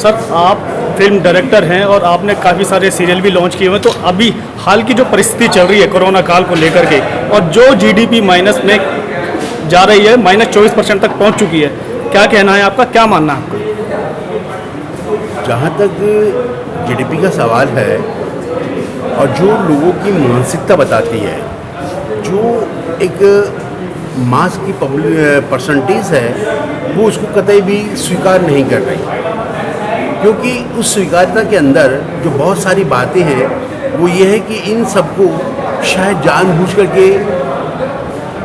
Sir, आप film director हैं और आपने काफ़ी सारे सीरियल भी लॉन्च किए हुए हैं, तो अभी हाल की जो परिस्थिति चल रही है कोरोना काल को लेकर के, और जो जीडीपी माइनस में जा रही है, -24% तक पहुंच चुकी है, क्या कहना है आपका, क्या मानना है आपका? जहाँ तक जीडीपी का सवाल है और जो लोगों की मानसिकता बताती है, जो एक मास की परसेंटेज है, वो उसको कतई भी स्वीकार नहीं कर रही, क्योंकि उस स्वीकार्यता के अंदर जो बहुत सारी बातें हैं वो ये है कि इन सबको शायद जानबूझ करके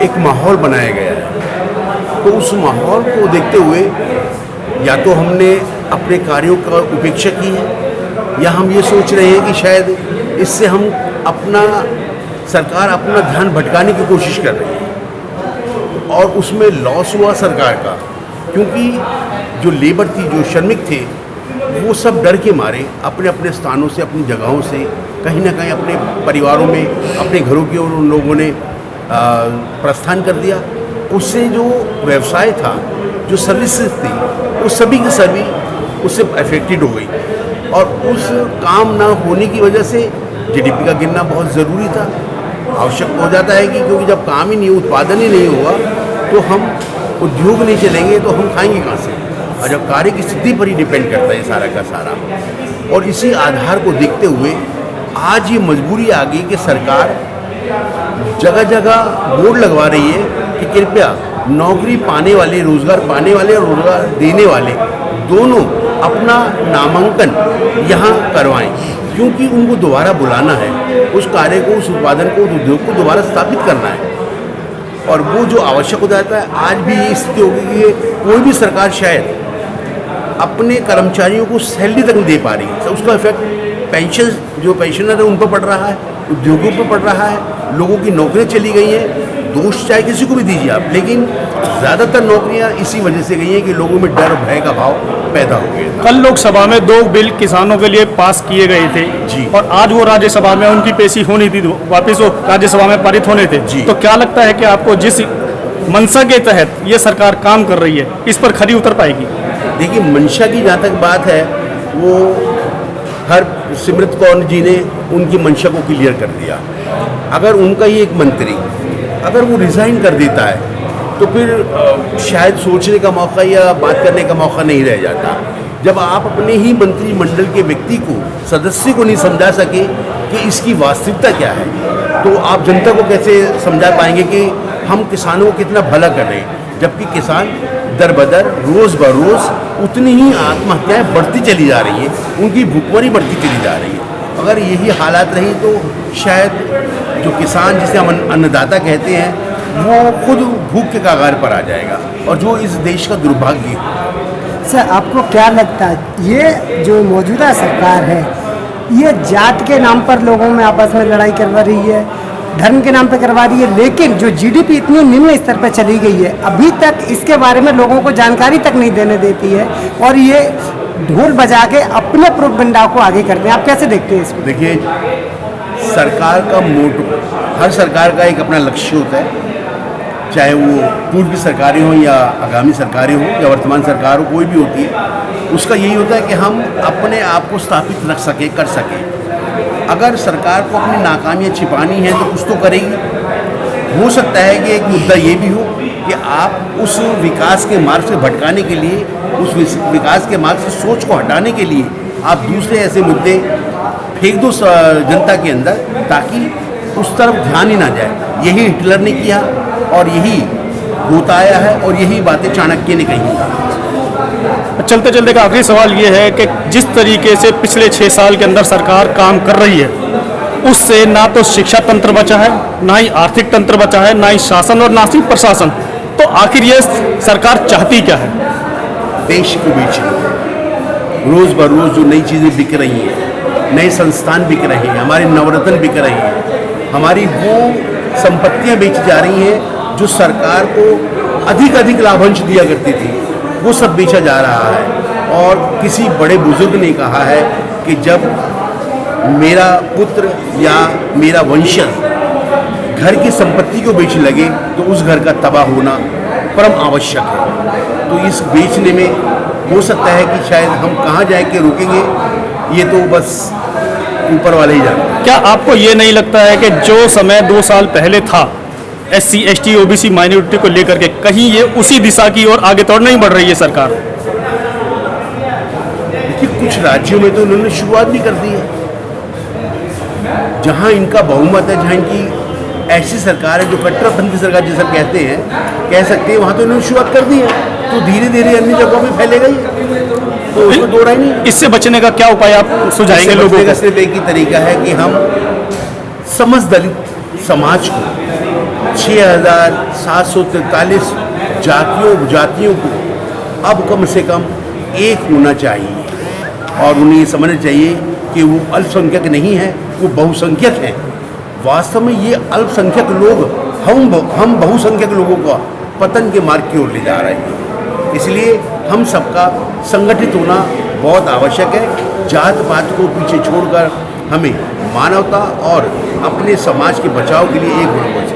एक माहौल बनाया गया है। तो उस माहौल को देखते हुए या तो हमने अपने कार्यों का उपेक्षा की है, या हम ये सोच रहे हैं कि शायद इससे हम सरकार अपना ध्यान भटकाने की कोशिश कर रही है, और उसमें लॉस हुआ सरकार का, क्योंकि जो लेबर थी, जो श्रमिक थे, वो सब डर के मारे अपने अपने स्थानों से, अपनी जगहों से कहीं ना कहीं अपने परिवारों में, अपने घरों की ओर उन लोगों ने प्रस्थान कर दिया। उससे जो व्यवसाय था, जो सर्विसेज थी, वो सभी की सभी उससे अफेक्टेड हो गई, और उस काम ना होने की वजह से जीडीपी का गिरना बहुत ज़रूरी था, आवश्यक हो जाता है कि क्योंकि जब काम ही नहीं, उत्पादन ही नहीं होगा, तो हम उद्योग नहीं चलेंगे तो हम खाएंगे कहाँ से? और जब कार्य की सिद्धि पर ही डिपेंड करता है सारा का सारा, और इसी आधार को देखते हुए आज ये मजबूरी आ गई कि सरकार जगह जगह बोर्ड लगवा रही है कि कृपया नौकरी पाने वाले, रोजगार पाने वाले और रोजगार देने वाले दोनों अपना नामांकन यहाँ करवाएं, क्योंकि उनको दोबारा बुलाना है, उस कार्य को, उस उत्पादन को, उस उद्योग को दोबारा स्थापित करना है। और वो जो आवश्यक हो जाता है, आज भी ये स्थिति होगी कि कोई भी सरकार शायद अपने कर्मचारियों को सैलरी तक नहीं दे पा रही है, तो उसका इफेक्ट पेंशन, जो पेंशनर है उन पर पड़ रहा है, उद्योगों पर पड़ रहा है, लोगों की नौकरियां चली गई हैं। दोष चाहे किसी को भी दीजिए आप, लेकिन ज़्यादातर नौकरियां इसी वजह से गई हैं कि लोगों में डर, भय का भाव पैदा हो गया। कल लोकसभा में 2 बिल किसानों के लिए पास किए गए थे जी, और आज वो राज्यसभा में उनकी पेशी होनी थी, वापस वो राज्यसभा में पारित होने थे जी। तो क्या लगता है कि आपको जिस मंशा के तहत ये सरकार काम कर रही है, इस पर खरी उतर पाएगी? देखिए, मंशा की जहाँ तक बात है, वो सिमरत कौर जी ने उनकी मंशा को क्लियर कर दिया। अगर उनका ही एक मंत्री अगर वो रिज़ाइन कर देता है, तो फिर शायद सोचने का मौका या बात करने का मौका नहीं रह जाता। जब आप अपने ही मंत्रिमंडल के व्यक्ति को, सदस्य को नहीं समझा सके कि इसकी वास्तविकता क्या है, तो आप जनता को कैसे समझा पाएंगे कि हम किसानों को कितना भला कर रहे हैं, जबकि किसान दर बदर रोज़ बरोज़ उतनी ही आत्महत्याएं बढ़ती चली जा रही हैं, उनकी भुखमरी बढ़ती चली जा रही है। अगर यही हालात रही तो शायद जो किसान, जिसे हम अन्नदाता कहते हैं, वो खुद भूख के कगार पर आ जाएगा, और जो इस देश का दुर्भाग्य है। सर, आपको क्या लगता है, ये जो मौजूदा सरकार है, ये जात के नाम पर लोगों में आपस में लड़ाई करवा रही है, धर्म के नाम पर करवा रही है, लेकिन जो जीडीपी इतनी निम्न स्तर पर चली गई है, अभी तक इसके बारे में लोगों को जानकारी तक नहीं देने देती है, और ये ढोल बजा के अपने प्रोपेगेंडा को आगे करते हैं। आप कैसे देखते हैं इसको? देखिए, सरकार का मोटो, हर सरकार का एक अपना लक्ष्य होता है, चाहे वो पूर्व की सरकारें हों या आगामी सरकारें हों या वर्तमान सरकार हो, कोई भी होती है, उसका यही होता है कि हम अपने आप को स्थापित रख सकें, कर सकें। अगर सरकार को अपनी नाकामियाँ छिपानी है तो कुछ तो करेगी। हो सकता है कि एक मुद्दा ये भी हो कि आप उस विकास के मार्ग से भटकाने के लिए, उस विकास के मार्ग से सोच को हटाने के लिए आप दूसरे ऐसे मुद्दे फेंक दो जनता के अंदर, ताकि उस तरफ ध्यान ही ना जाए। यही हिटलर ने किया और यही होता आया है, और यही बातें चाणक्य ने कही। चलते चलते का आखिरी सवाल ये है कि जिस तरीके से पिछले 6 साल के अंदर सरकार काम कर रही है, उससे ना तो शिक्षा तंत्र बचा है, ना ही आर्थिक तंत्र बचा है, ना ही शासन और ना ही प्रशासन। तो आखिर ये सरकार चाहती क्या है? देश को बेचना, रोज़ बरोज़ जो नई चीज़ें बिक रही हैं, नए संस्थान बिक रहे हैं, हमारे नवरत्न बिक रहे हैं, हमारी वो संपत्तियां बेची जा रही हैं जो सरकार को अधिक लाभांश दिया करती थी, वो सब बेचा जा रहा है। और किसी बड़े बुजुर्ग ने कहा है कि जब मेरा पुत्र या मेरा वंशज घर की संपत्ति को बेचने लगे तो उस घर का तबाह होना परम आवश्यक है। तो इस बेचने में हो सकता है कि शायद हम कहाँ जाए के रुकेंगे, ये तो बस ऊपर वाले ही जानते हैं। क्या आपको ये नहीं लगता है कि जो समय 2 साल पहले था SC ST OBC माइनॉरिटी को लेकर के, कहीं ये उसी दिशा की ओर आगे तो नहीं बढ़ रही है सरकार? देखिए, कुछ राज्यों में तो उन्होंने शुरुआत भी कर दी है, जहाँ इनका बहुमत है, जहाँ इनकी ऐसी सरकार है जो कट्टरपंथी सरकार जिसे हम कहते हैं, कह सकते हैं, वहाँ तो इन्होंने शुरुआत कर दी है, तो धीरे धीरे अन्य जगहों में फैलेगा ही, तो उसमें दो राय नहीं है। इससे बचने का क्या उपाय आप सुझाएंगे इससे लोगों बचने का को? सिर्फ एक ही तरीका है कि हम समस्त दलित समाज को 6,743 जातियों को अब कम से कम एक होना चाहिए, और उन्हें ये समझना चाहिए कि वो अल्पसंख्यक नहीं है, वो बहुसंख्यक हैं। वास्तव में ये अल्पसंख्यक लोग हम बहुसंख्यक लोगों का पतन के मार्ग की ओर ले जा रहे हैं। इसलिए हम सबका संगठित होना बहुत आवश्यक है। जात पात को पीछे छोड़कर हमें मानवता और अपने समाज के बचाव के लिए एक होना चाहिए।